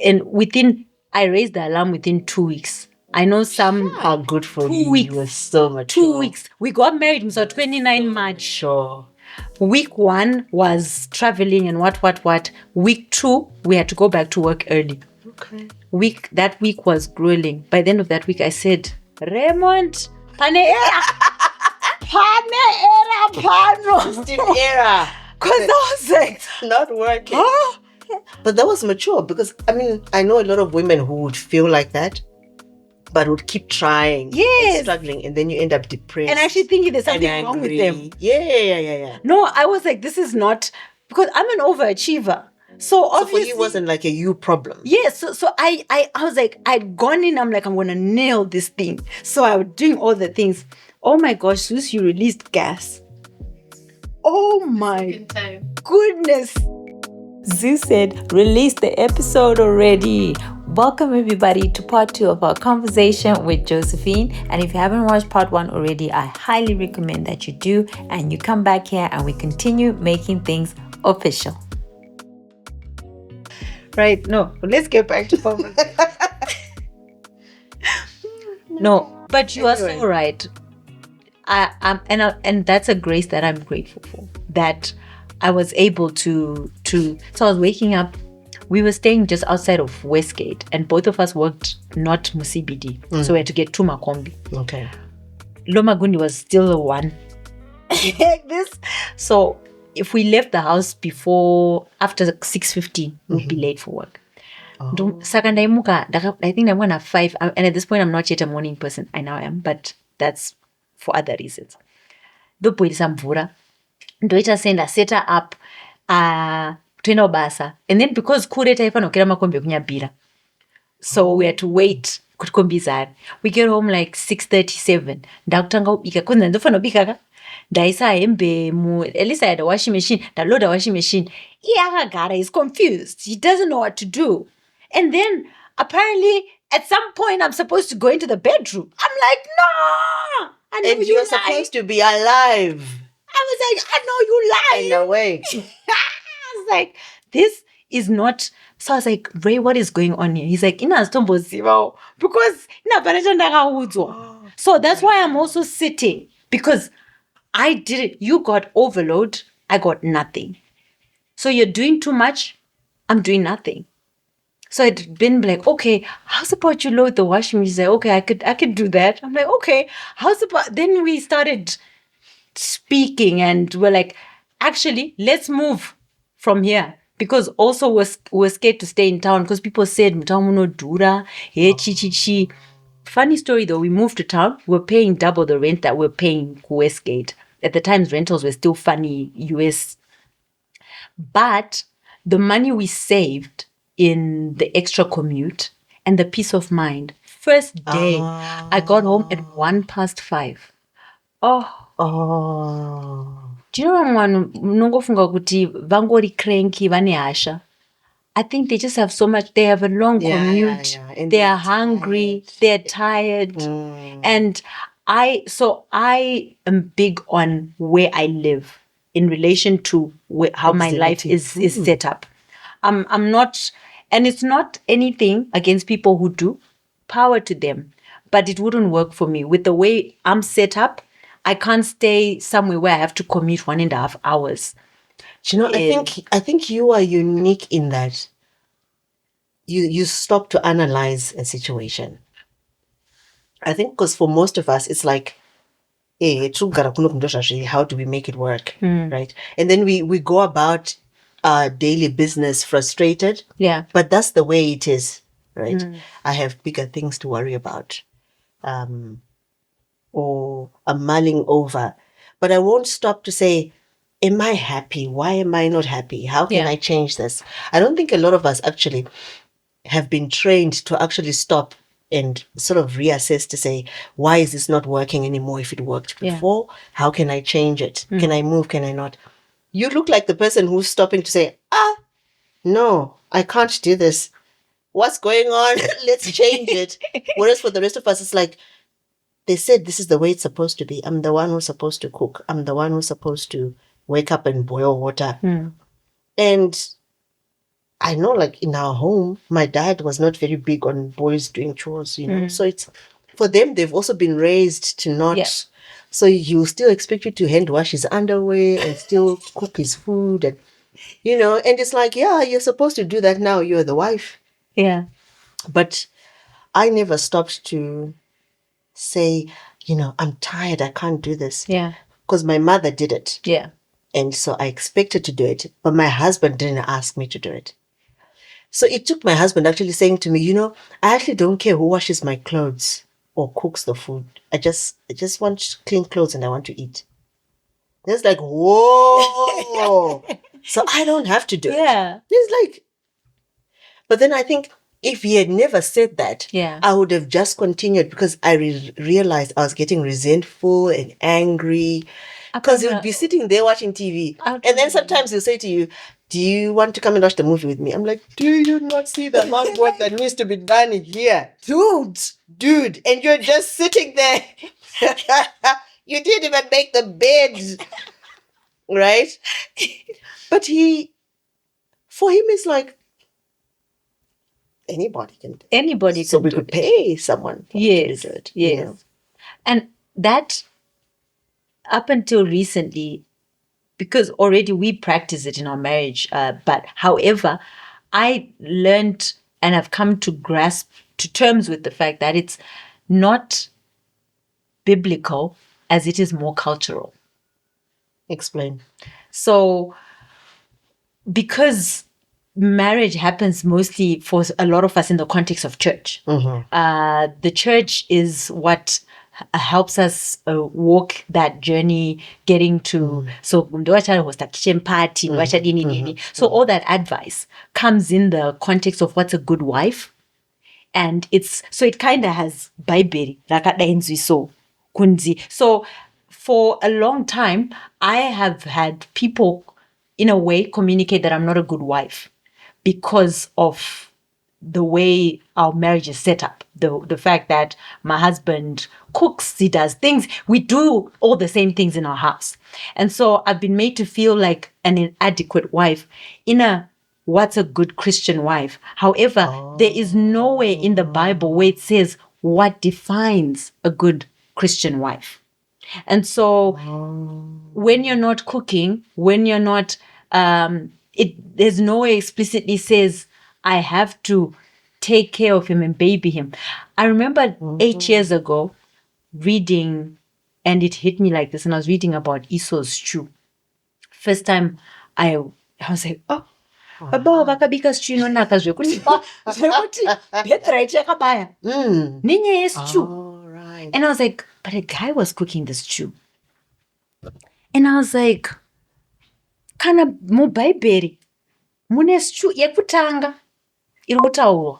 And I raised the alarm within 2 weeks. I know some. How good for 2 you. weeks. You were so mature. 2 weeks. We got married on 29 March. Sure. Week 1 was traveling and what. Week 2, we had to go back to work early. Okay. That week was grueling. By the end of that week, I said, Raymond, pane era. Steve era. Because I was like, It's not working. oh. But that was mature because, I mean, I know a lot of women who would feel like that, but would keep trying and struggling, and then you end up depressed. And actually thinking there's something wrong with them. Yeah. No, I was like, this is not, because I'm an overachiever. So obviously, for you, it wasn't like a you problem. Yes. So I was like, I'd gone in, I'm like, I'm going to nail this thing. So I was doing all the things. Oh my gosh, Sus, you released gas. Oh my goodness. Zeus said, release the episode already. Welcome everybody to part 2 of our conversation with Josephine. And if you haven't watched part 1 already, I highly recommend that you do. And you come back here and we continue making things official. Right. No, let's get back to conversation. No, but you are so right. And that's a grace that I'm grateful for. That I was able to. So I was waking up. We were staying just outside of Westgate, and both of us worked not CBD, so we had to get to Makombi. Okay. Lomagundi was still the one. Like this. So if we left the house after 6:15, we'd be late for work. I think I'm gonna 5, and at this point I'm not yet a morning person. I now am, but that's for other reasons. Ndopoilisa mvura ndoita senda set up toenda basa, and then because kureta ifanokera makombi ekunyabhira, so we had to wait kuti kombi izare. We get home like 6:37. Ndakutanga kubika kunza ndofana kubika ka ndaisa hembe at least I had a washing machine. Ndaload a washing machine. Iye akagara, he's confused. He doesn't know what to do. And then apparently at some point I'm supposed to go into the bedroom. I'm like, no. And you're supposed to be alive. I was like, I know you lying. And awake. I was like, this is not. So I was like, Ray, what is going on here? He's like, because so that's why I'm also sitting, because I did it. You got overload. I got nothing. So you're doing too much. I'm doing nothing. So it'd been like, okay, how's about you load the washing machine? He's like, okay, I could do that. I'm like, okay, how's about, then we started speaking and we're like, actually, let's move from here. Because also we're scared to stay in town because people said, dura, hey, chi. Funny story though, we moved to town, we're paying double the rent that we're paying Westgate. At the time, rentals were still funny US. But the money we saved in the extra commute and the peace of mind. First day, I got home at 5:01. Do you know when mnongofunga kuti vangori cranky vane hasha? I think they just have so much. They have a long commute. Yeah. They are hungry. They're tired. And I am big on where I live in relation to how my life is set up. I'm not, and it's not anything against people who do. Power to them. But it wouldn't work for me. With the way I'm set up, I can't stay somewhere where I have to commute 1.5 hours. Do you know, I think you are unique in that you stop to analyze a situation. I think because for most of us, it's like, how do we make it work? Right? And then we go about our daily business frustrated. Yeah. But that's the way it is, right? I have bigger things to worry about. Or I'm mulling over. But I won't stop to say, am I happy? Why am I not happy? How can I change this? I don't think a lot of us actually have been trained to actually stop and sort of reassess to say, why is this not working anymore? If it worked before, how can I change it? Can I move? Can I not? You look like the person who's stopping to say, no, I can't do this. What's going on? Let's change it. Whereas for the rest of us, it's like, they said this is the way it's supposed to be. I'm the one who's supposed to cook. I'm the one who's supposed to wake up and boil water. And I know, like in our home, my dad was not very big on boys doing chores, So it's for them, they've also been raised to not. Yeah. So you still expect you to hand wash his underwear and still cook his food, and and it's like, yeah, you're supposed to do that now. You're the wife. Yeah. But I never stopped to say, I'm tired. I can't do this. Yeah. Because my mother did it. Yeah. And so I expected to do it, but my husband didn't ask me to do it. So it took my husband actually saying to me, I actually don't care who washes my clothes or cooks the food. I just want clean clothes and I want to eat. And it's like, whoa. So I don't have to do it. Yeah. It's like, but then I think if he had never said that, I would have just continued because I realized I was getting resentful and angry because he would be sitting there watching TV. And then sometimes he'll say to you, do you want to come and watch the movie with me? I'm like, do you not see the amount of work that needs to be done here? Dude, and you're just sitting there. You didn't even make the bed. Right? But for him, it's like, anybody can do it. Anybody so can we do could it. pay someone to do it. Yes. And that, up until recently, because already we practice it in our marriage, but however, I learned and have come to grasp to terms with the fact that it's not biblical as it is more cultural. Explain. So, because marriage happens mostly for a lot of us in the context of church. The church is what helps us walk that journey, getting to so host a kitchen party, so all that advice comes in the context of what's a good wife, and it kind of has Bible so kunzi. So for a long time, I have had people in a way communicate that I'm not a good wife because of the way our marriage is set up. The fact that my husband cooks, he does things, we do all the same things in our house. And so I've been made to feel like an inadequate wife in a what's a good Christian wife. However, there is nowhere in the Bible where it says what defines a good Christian wife. And so when you're not cooking, when you're not, there's nowhere explicitly says, I have to take care of him and baby him. I remember 8 years ago reading, and it hit me like this, and I was reading about Esau's stew. First time I was like, oh, baba vakabika stew inonaka zvekuti birthright yakabaya ninye yestew. And I was like, but a guy was cooking the stew. And I was like, kana mubhaibheri mune stew yekutanga inotaurwa.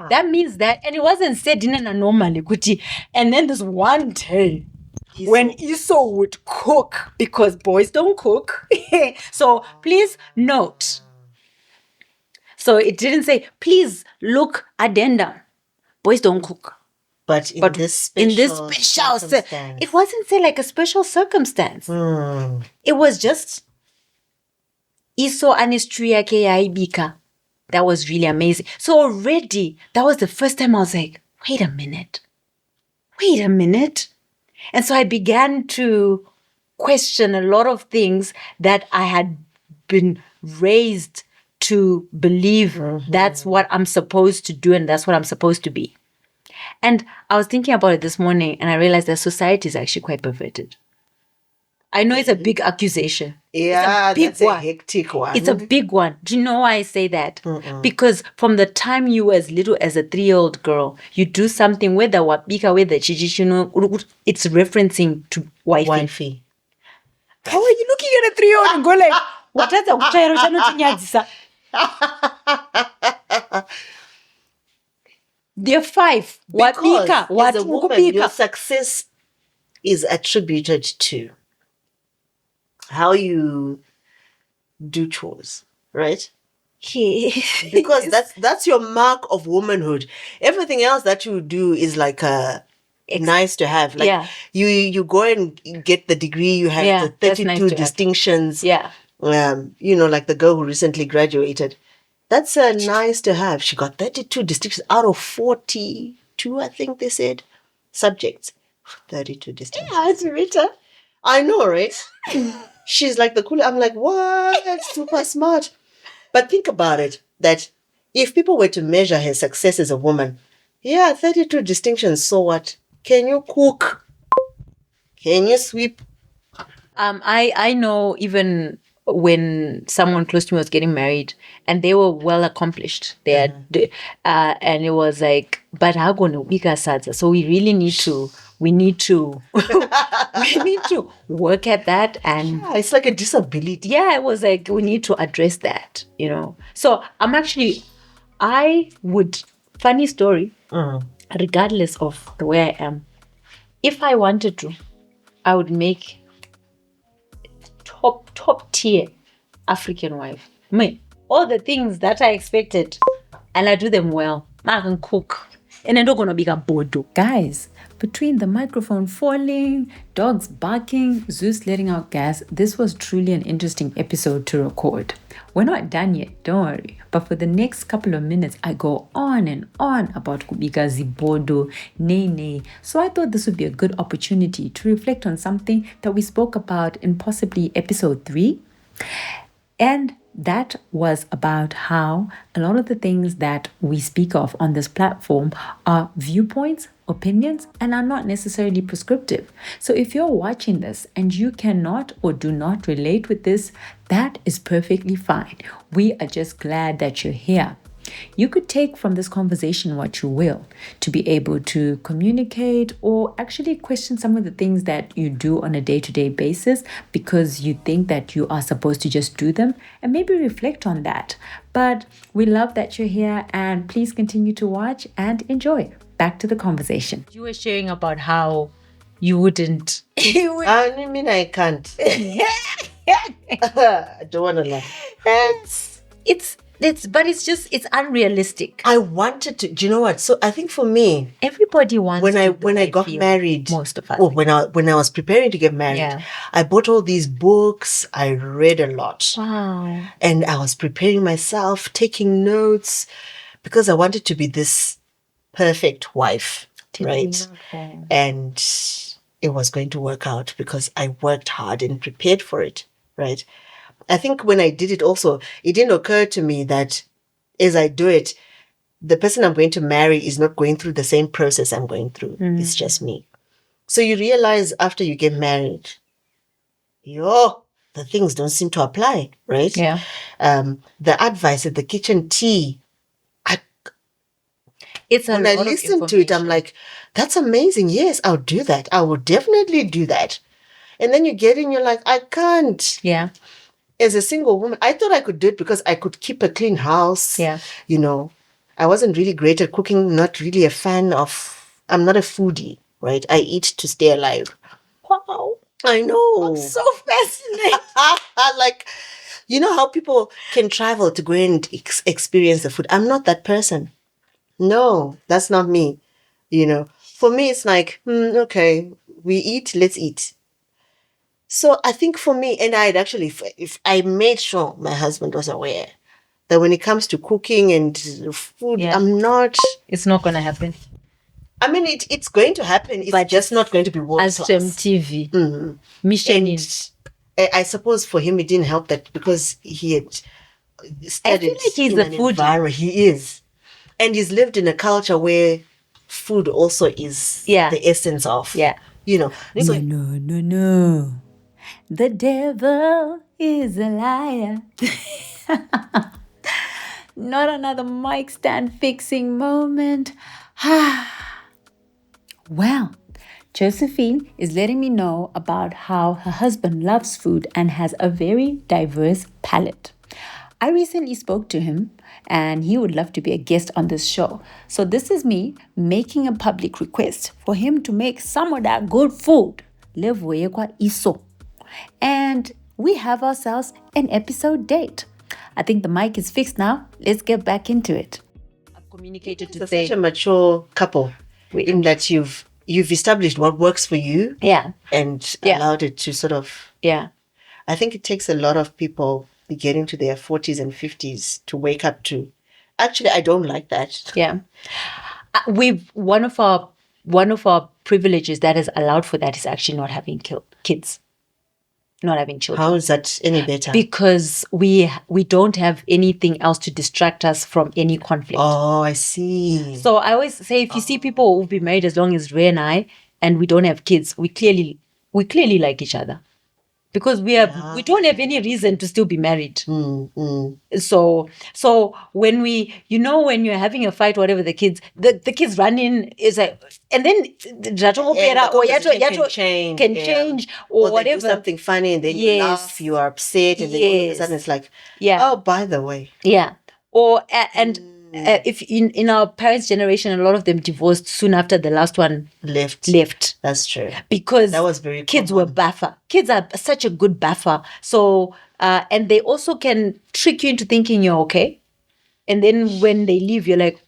That means that, and it wasn't said in a normally kuti. And then this one day when Esau would cook, because boys don't cook. So please note. So it didn't say, please look addendum. Boys don't cook. But in this special circumstance. It wasn't say like a special circumstance. It was just Esau and his tree yaibika. That was really amazing. So already, that was the first time I was like, wait a minute. And so I began to question a lot of things that I had been raised to believe that's what I'm supposed to do and that's what I'm supposed to be. And I was thinking about it this morning and I realized that society is actually quite perverted. I know it's a big accusation. Yeah, that's a hectic one. It's a big one. Do you know why I say that? Because from the time you were as little as a 3-year-old girl, you do something, whether wapika, whether chichichino, it's referencing to wifey. How are you looking at a 3-year-old and go like, what is the They're 5. Because as a woman, your success is attributed to how you do chores, right? Because that's your mark of womanhood. Everything else that you do is like nice to have. Like you go and get the degree, you have the 32 distinctions. Yeah. Like the girl who recently graduated. That's nice to have. She got 32 distinctions out of 42, I think they said, subjects. 32 distinctions. Yeah, it's Rita. I know, right? She's like the cool. I'm like, what? That's super smart. But think about it, that if people were to measure her success as a woman, 32 distinctions, so what? Can you cook? Can you sweep? I know even when someone close to me was getting married and they were well accomplished, and it was like, but how gonna be sadza? So we really need to we need to work at that. And it's like a disability. it was like we need to address that, So funny story, regardless of the way I am, if I wanted to, I would make top tier African wife. All the things that I expected, and I do them well. I can cook, and I'm not gonna be a bodo. Guys, between the microphone falling, dogs barking, Zeus letting out gas, this was truly an interesting episode to record. We're not done yet, don't worry. But for the next couple of minutes, I go on and on about Kubika Zibodo, Nene. So I thought this would be a good opportunity to reflect on something that we spoke about in possibly episode 3. And that was about how a lot of the things that we speak of on this platform are viewpoints, opinions, and are not necessarily prescriptive. So if you're watching this and you cannot or do not relate with this, that is perfectly fine. We are just glad that you're here. You could take from this conversation what you will to be able to communicate or actually question some of the things that you do on a day-to-day basis because you think that you are supposed to just do them, and maybe reflect on that. But we love that you're here, and please continue to watch and enjoy. Back to the conversation. You were sharing about how you wouldn't. I mean, I can't. I don't want to laugh. It's unrealistic. I wanted to. Do you know what? So I think for me, everybody wants. When I got married, most of us. When I was preparing to get married, I bought all these books. I read a lot. Wow. And I was preparing myself, taking notes, because I wanted to be this perfect wife, right? And it was going to work out because I worked hard and prepared for it, right? I think when I did it also, it didn't occur to me that as I do it, the person I'm going to marry is not going through the same process I'm going through. It's just me. So you realize after you get married, the things don't seem to apply, right? Yeah. The advice at the kitchen tea, when I listen to it, I'm like, that's amazing. Yes, I'll do that. I will definitely do that. And then you get in, you're like, I can't. Yeah. As a single woman, I thought I could do it because I could keep a clean house. Yeah. I wasn't really great at cooking, not really a fan of, I'm not a foodie, right? I eat to stay alive. Wow. I know. I'm so fascinated. Like, you know how people can travel to go and experience the food? I'm not that person. No, that's not me. For me, it's like, okay, we eat, let's eat. So I think for me, and I'd actually, if I made sure my husband was aware that when it comes to cooking and food, I'm not. It's not going to happen. I mean, it's going to happen. It's just not going to be world class. As TV. Mm-hmm. Michelin. I suppose for him, it didn't help that because he had studied he's in a an foodie. environment. He is. And he's lived in a culture where food also is the essence of. Yeah. So, No. The devil is a liar. Not another mic stand fixing moment. Well, Josephine is letting me know about how her husband loves food and has a very diverse palate. I recently spoke to him and he would love to be a guest on this show. So this is me making a public request for him to make some of that good food. And we have ourselves an episode date. I think the mic is fixed now. Let's get back into it. I've communicated to say such a mature couple in that you've established what works for you. Yeah. And allowed it to sort of. Yeah. I think it takes a lot of people getting to their 40s and 50s to wake up to. Actually, I don't like that. Yeah. One of our privileges that has allowed for that is actually not having kids. Not having children. How is that any better? Because we don't have anything else to distract us from any conflict. Oh, I see. So I always say, if you see people who've been married as long as Ray and I, and we don't have kids, we clearly like each other, because we don't have any reason to still be married. So when when you're having a fight, whatever, the kids run in, is like, and then can change or whatever. They do something funny and then you laugh, you are upset, and then all of a sudden it's like, oh, by the way. Yeah. Or if in our parents' generation, a lot of them divorced soon after the last one left. That's true. Because that was very kids common. were buffer. Kids are such a good buffer. So and they also can trick you into thinking you're okay, and then when they leave, you're like,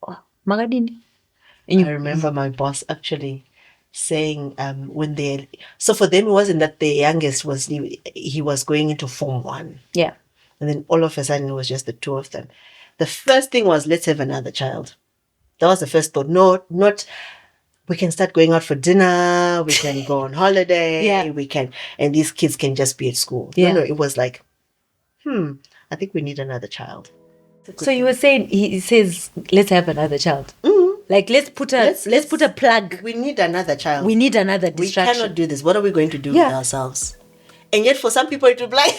oh, Magadini. And I remember my boss actually saying so for them it wasn't that the youngest he was going into Form 1. Yeah. And then all of a sudden it was just the two of them. The first thing was, let's have another child. That was the first thought. No, not we can start going out for dinner, we can go on holiday, we can, and these kids can just be at school. Yeah. No, it was like, I think we need another child. So you were saying, he says, let's have another child. Like, let's put a plug. We need another child. We need another distraction. We cannot do this. What are we going to do with ourselves? And yet for some people it will be like,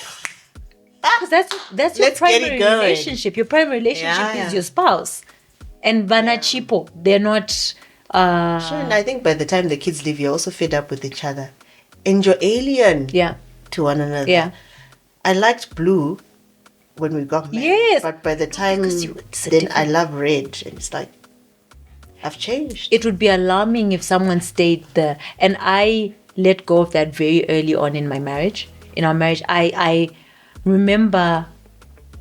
because that's your primary relationship. Your primary relationship is your spouse. And Vana Chipo, they're not... Sure, and I think by the time the kids leave, you're also fed up with each other. And you're alien to one another. Yeah. I liked blue when we got married. Yes. But by the time, then I love red. And it's like, I've changed. It would be alarming if someone stayed there. And I let go of that very early on in my marriage. In our marriage, I remember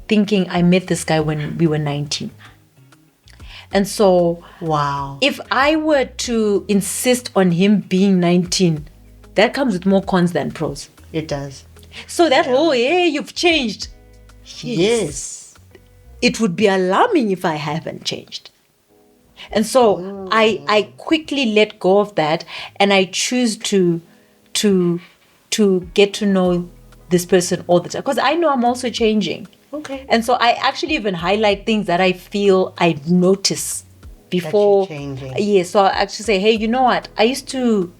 thinking I met this guy when we were 19. And so, wow, if I were to insist on him being 19, that comes with more cons than pros. It does. So that you've changed. Yes. It would be alarming if I haven't changed. And so I quickly let go of that, and I choose to get to know this person all the time, because I know I'm also changing. Okay. And so I actually even highlight things that I feel I notice before. That you're changing. Yeah, so I actually say, hey, you know what? I used to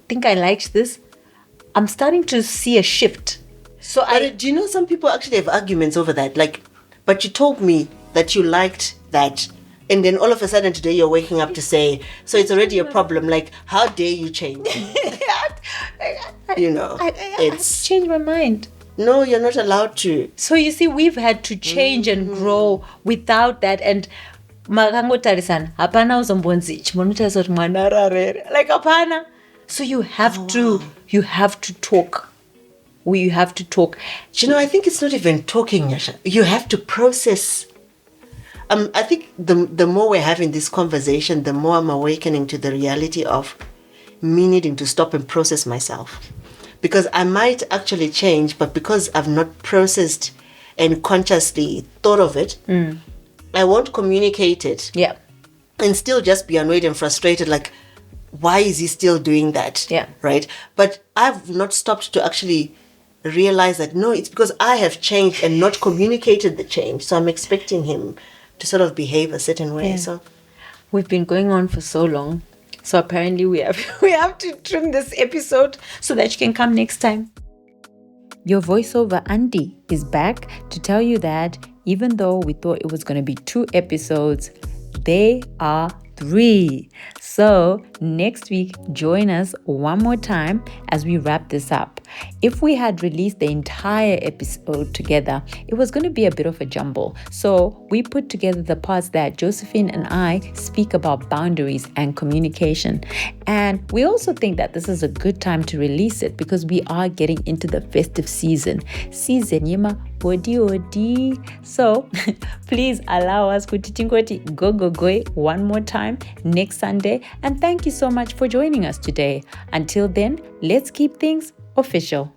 think I liked this. I'm starting to see a shift. So do you know some people actually have arguments over that? Like, but you told me that you liked that, and then all of a sudden today you're waking up to say, so it's already a problem. Like, how dare you change? I have to change my mind. No, you're not allowed to. So you see, we've had to change and grow without that. And makangotarisan, hapana uzombonzi chimonutaisa kuti mwana rarere. Like hapana. So you have to talk. You have to talk. I think it's not even talking, Nyashaà. You have to process. I think the more we're having this conversation, the more I'm awakening to the reality of me needing to stop and process myself. Because I might actually change, but because I've not processed and consciously thought of it, I won't communicate it. Yeah. And still just be annoyed and frustrated, like, why is he still doing that? Yeah. Right? But I've not stopped to actually realize that, no, it's because I have changed and not communicated the change. So I'm expecting him to sort of behave a certain way. Yeah. So we've been going on for so long. So apparently we have to trim this episode so that you can come next time. Your voiceover auntie is back to tell you that even though we thought it was going to be 2 episodes, they are 3. So next week, join us one more time as we wrap this up. If we had released the entire episode together, it was going to be a bit of a jumble. So we put together the parts that Josephine and I speak about boundaries and communication. And we also think that this is a good time to release it because we are getting into the festive season. Season yema odi. So please allow us kutitingoti go one more time next Sunday. And thank you so much for joining us today. Until then, let's keep things official.